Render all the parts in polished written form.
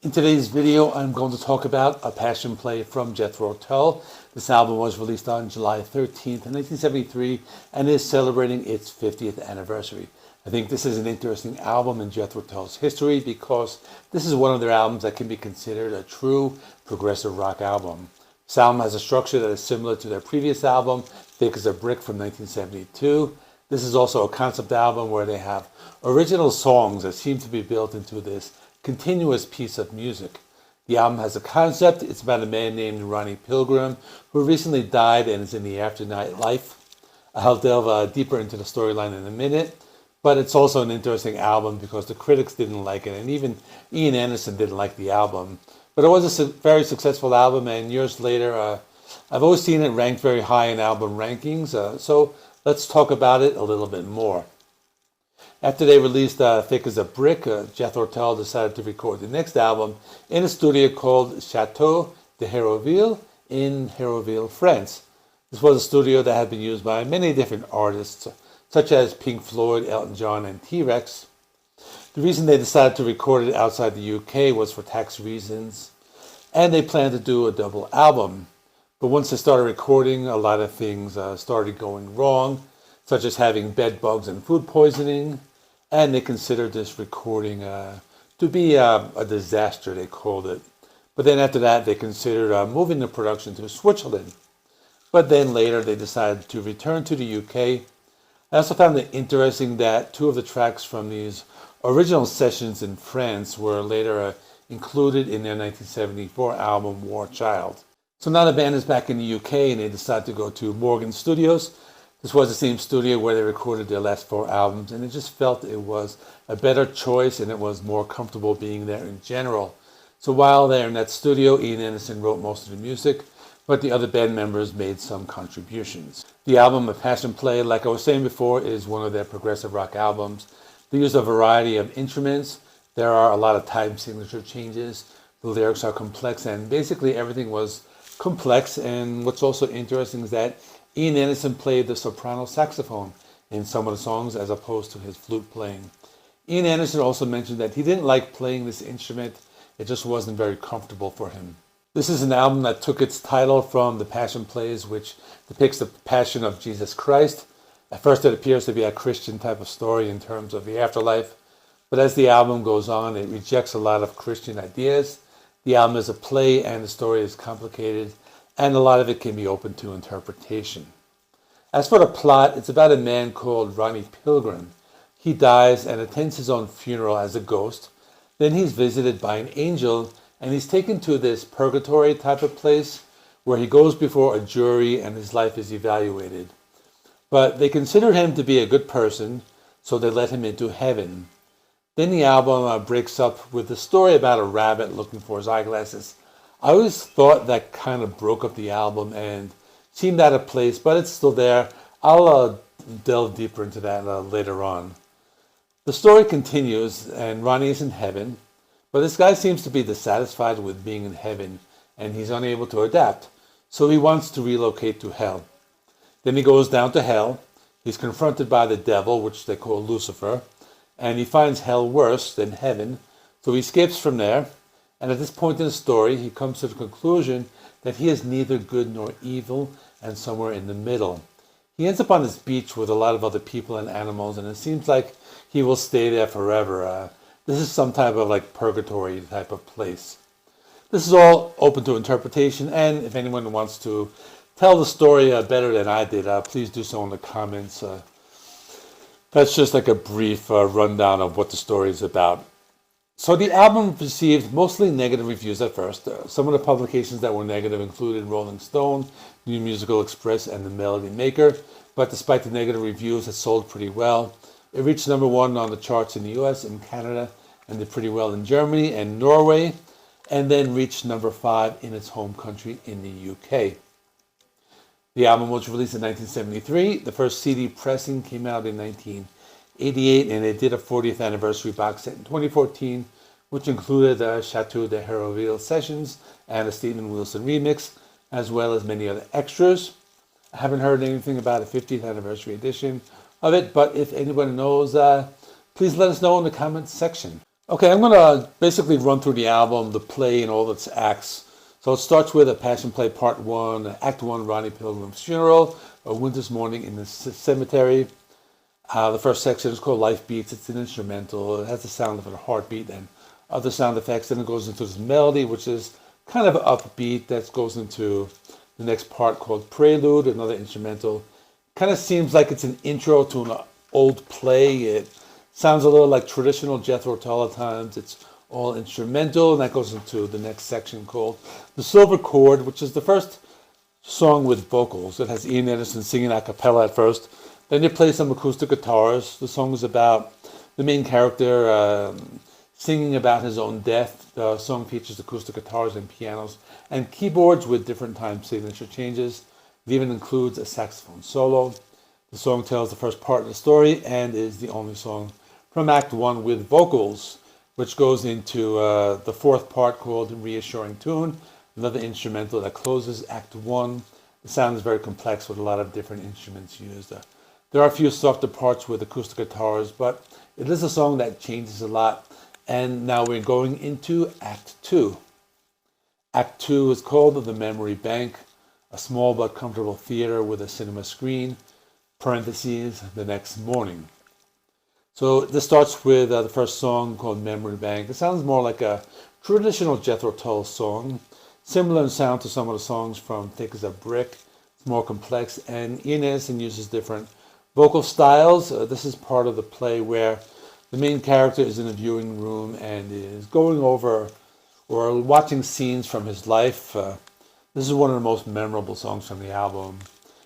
In today's video, I'm going to talk about a passion play from Jethro Tull. This album was released on July 13th, 1973, and is celebrating its 50th anniversary. I think this is an interesting album in Jethro Tull's history because this is one of their albums that can be considered a true progressive rock album. This album has a structure that is similar to their previous album, Thick as a Brick from 1972. This is also a concept album where they have original songs that seem to be built into this continuous piece of music. The album has a concept. It's about a man named Ronnie Pilgrim who recently died and is in the afterlife. I'll delve deeper into the storyline in a minute, but it's also an interesting album because the critics didn't like it, and even Ian Anderson didn't like the album. But it was a very successful album, and years later, I've always seen it ranked very high in album rankings, so let's talk about it a little bit more. After they released Thick as a Brick, Jethro Tull decided to record the next album in a studio called Chateau de Hérouville in Hérouville, France. This was a studio that had been used by many different artists, such as Pink Floyd, Elton John, and T-Rex. The reason they decided to record it outside the UK was for tax reasons, and they planned to do a double album. But once they started recording, a lot of things started going wrong, such as having bed bugs and food poisoning, and they considered this recording to be a disaster, they called it. But then after that, they considered moving the production to Switzerland. But then later, they decided to return to the UK. I also found it interesting that two of the tracks from these original sessions in France were later included in their 1974 album, War Child. So now the band is back in the UK, and they decided to go to Morgan Studios. This was the same studio where they recorded their last four albums, and it just felt it was a better choice and it was more comfortable being there in general. So while they're in that studio, Ian Anderson wrote most of the music, but the other band members made some contributions. The album, A Passion Play, like I was saying before, is one of their progressive rock albums. They use a variety of instruments. There are a lot of time signature changes. The lyrics are complex, and basically everything was complex. And what's also interesting is that Ian Anderson played the soprano saxophone in some of the songs as opposed to his flute playing. Ian Anderson also mentioned that he didn't like playing this instrument. It just wasn't very comfortable for him. This is an album that took its title from the Passion Plays, which depicts the passion of Jesus Christ. At first it appears to be a Christian type of story in terms of the afterlife, but as the album goes on, it rejects a lot of Christian ideas. The album is a play and the story is complicated, and a lot of it can be open to interpretation. As for the plot, it's about a man called Ronnie Pilgrim. He dies and attends his own funeral as a ghost. Then he's visited by an angel, and he's taken to this purgatory type of place where he goes before a jury and his life is evaluated. But they consider him to be a good person, so they let him into heaven. Then the album breaks up with a story about a rabbit looking for his eyeglasses. I always thought that kind of broke up the album and seemed out of place, but it's still there. I'll delve deeper into that later on. The story continues, and Ronnie is in heaven, but this guy seems to be dissatisfied with being in heaven, and he's unable to adapt, so he wants to relocate to hell. Then he goes down to hell. He's confronted by the devil, which they call Lucifer, and he finds hell worse than heaven, so he escapes from there. And at this point in the story, he comes to the conclusion that he is neither good nor evil and somewhere in the middle. He ends up on this beach with a lot of other people and animals, and it seems like he will stay there forever. This is some type of like purgatory type of place. This is all open to interpretation, and if anyone wants to tell the story better than I did, please do so in the comments. That's just like a brief rundown of what the story is about. So the album received mostly negative reviews at first. Some of the publications that were negative included Rolling Stone, New Musical Express, and The Melody Maker. But despite the negative reviews, it sold pretty well. It reached number one on the charts in the US and Canada, and did pretty well in Germany and Norway, and then reached number 5 in its home country in the UK. The album was released in 1973. The first CD pressing came out in 1988, and it did a 40th anniversary box set in 2014, which included the Chateau de Hérouville sessions and a Stephen Wilson remix, as well as many other extras. I haven't heard anything about a 50th anniversary edition of it, but if anyone knows, please let us know in the comments section. Okay, I'm going to basically run through the album, the play, and all its acts. So it starts with a Passion Play Part 1, Act 1, Ronnie Pilgrim's Funeral, A Winter's Morning in the Cemetery. The first section is called Life Beats. It's an instrumental. It has the sound of a heartbeat and other sound effects. Then it goes into this melody, which is kind of upbeat. That goes into the next part called Prelude, another instrumental. Kind of seems like it's an intro to an old play. It sounds a little like traditional Jethro Tull at times. It's all instrumental, and that goes into the next section called The Silver Chord, which is the first song with vocals. It has Ian Anderson singing a cappella at first. Then they play some acoustic guitars. The song is about the main character singing about his own death. The song features acoustic guitars and pianos and keyboards with different time signature changes. It even includes a saxophone solo. The song tells the first part of the story and is the only song from Act 1 with vocals, which goes into the fourth part called Reassuring Tune, another instrumental that closes Act 1. The sound is very complex with a lot of different instruments used. There are a few softer parts with acoustic guitars, but it is a song that changes a lot. And now we're going into Act 2. Act 2 is called The Memory Bank, a small but comfortable theater with a cinema screen, parentheses, the next morning. So this starts with the first song called Memory Bank. It sounds more like a traditional Jethro Tull song, similar in sound to some of the songs from Thick as a Brick. It's more complex, and Ian Anderson uses different vocal styles. This is part of the play where the main character is in a viewing room and is going over or watching scenes from his life. This is one of the most memorable songs from the album.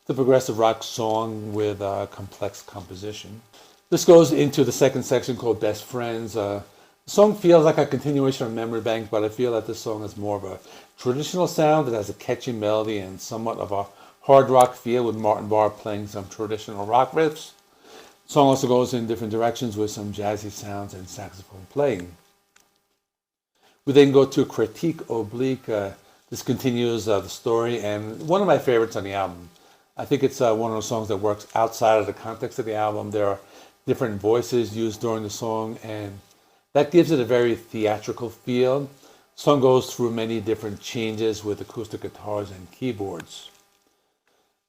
It's a progressive rock song with a complex composition. This goes into the second section called Best Friends. The song feels like a continuation of Memory Bank, but I feel that this song is more of a traditional sound. It has a catchy melody and somewhat of a hard rock feel with Martin Barr playing some traditional rock riffs. The song also goes in different directions with some jazzy sounds and saxophone playing. We then go to Critique Oblique. This continues the story and one of my favorites on the album. I think it's one of those songs that works outside of the context of the album. There are different voices used during the song, and that gives it a very theatrical feel. The song goes through many different changes with acoustic guitars and keyboards.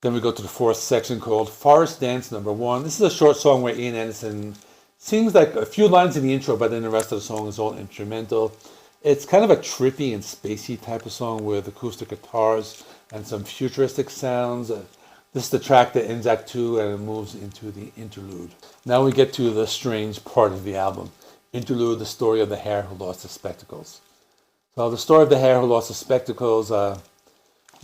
Then we go to the fourth section called Forest Dance Number 1. This is a short song where Ian Anderson sings like a few lines in the intro, but then the rest of the song is all instrumental. It's kind of a trippy and spacey type of song with acoustic guitars and some futuristic sounds. This is the track that ends Act 2 and it moves into the interlude. Now we get to the strange part of the album. Interlude, the story of the hare who lost his spectacles. So the story of the hare who lost his spectacles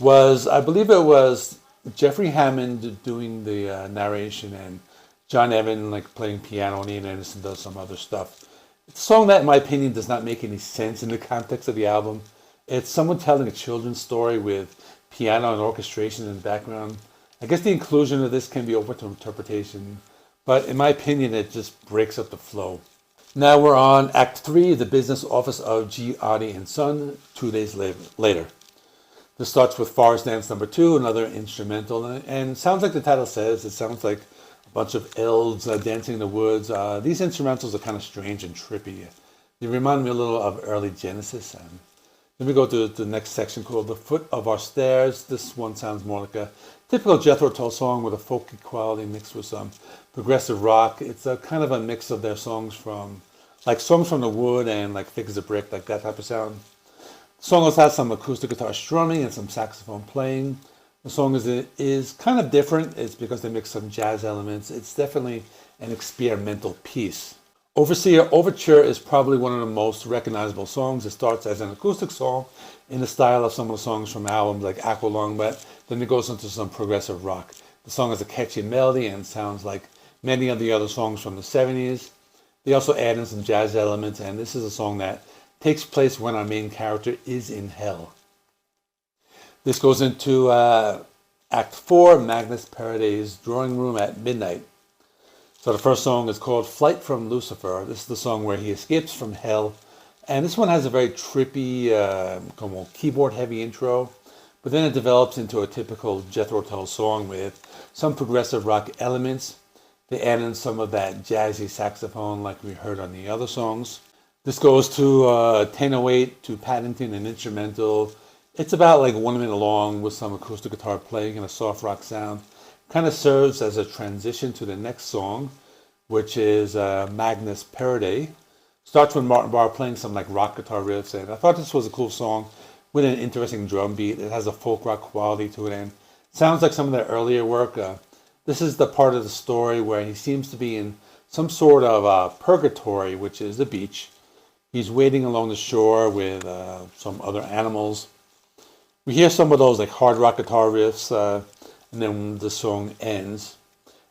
was, I believe it was Jeffrey Hammond doing the narration and John Evan like playing piano and Ian Anderson does some other stuff. It's a song that in my opinion does not make any sense in the context of the album. It's someone telling a children's story with piano and orchestration in the background. I guess the inclusion of this can be open to interpretation, but in my opinion, it just breaks up the flow. Now we're on Act 3, The Business Office of G. Oddie and Son, 2 days later. This starts with Forest Dance Number 2, another instrumental, and it sounds like the title says, it sounds like a bunch of elves dancing in the woods. These instrumentals are kind of strange and trippy. They remind me a little of early Genesis. Then we go to the next section called The Foot of Our Stairs. This one sounds more like a typical Jethro Tull song with a folky quality mixed with some progressive rock. It's a kind of a mix of their songs from the Wood and like Thick as a Brick, like that type of sound. The song also has some acoustic guitar strumming and some saxophone playing. The song is kind of different. It's because they mix some jazz elements. It's definitely an experimental piece. Overseer Overture is probably one of the most recognizable songs. It starts as an acoustic song in the style of some of the songs from albums like Aqualung, but then it goes into some progressive rock. The song has a catchy melody and sounds like many of the other songs from the 70s. They also add in some jazz elements, and this is a song that takes place when our main character is in hell. This goes into Act 4, Magnus Paraday's Drawing Room at Midnight. So the first song is called Flight from Lucifer. This is the song where he escapes from hell. And this one has a very trippy, keyboard-heavy intro. But then it develops into a typical Jethro Tull song with some progressive rock elements. They add in some of that jazzy saxophone like we heard on the other songs. This goes to 1008 to Paddington, an instrumental. It's about like 1 minute long with some acoustic guitar playing and a soft rock sound. Kind of serves as a transition to the next song, which is Magnus Parade. Starts with Martin Barre playing some like rock guitar riffs, and I thought this was a cool song with an interesting drum beat. It has a folk rock quality to it and sounds like some of their earlier work. This is the part of the story where he seems to be in some sort of purgatory, which is the beach. He's waiting along the shore with some other animals. We hear some of those like hard rock guitar riffs, and then the song ends.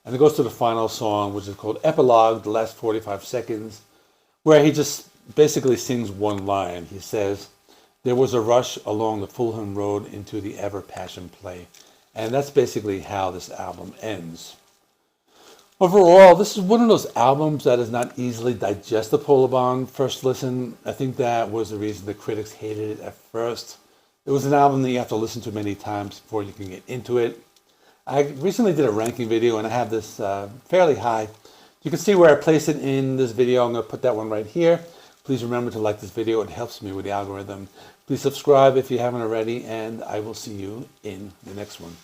And it goes to the final song, which is called Epilogue, the last 45 seconds, where he just basically sings one line. He says, "There was a rush along the Fulham Road into the ever passion play." And that's basically how this album ends. Overall, this is one of those albums that is not easily digestible upon first listen. I think that was the reason the critics hated it at first. It was an album that you have to listen to many times before you can get into it. I recently did a ranking video and I have this fairly high. You can see where I place it in this video. I'm going to put that one right here. Please remember to like this video. It helps me with the algorithm. Please subscribe if you haven't already, and I will see you in the next one.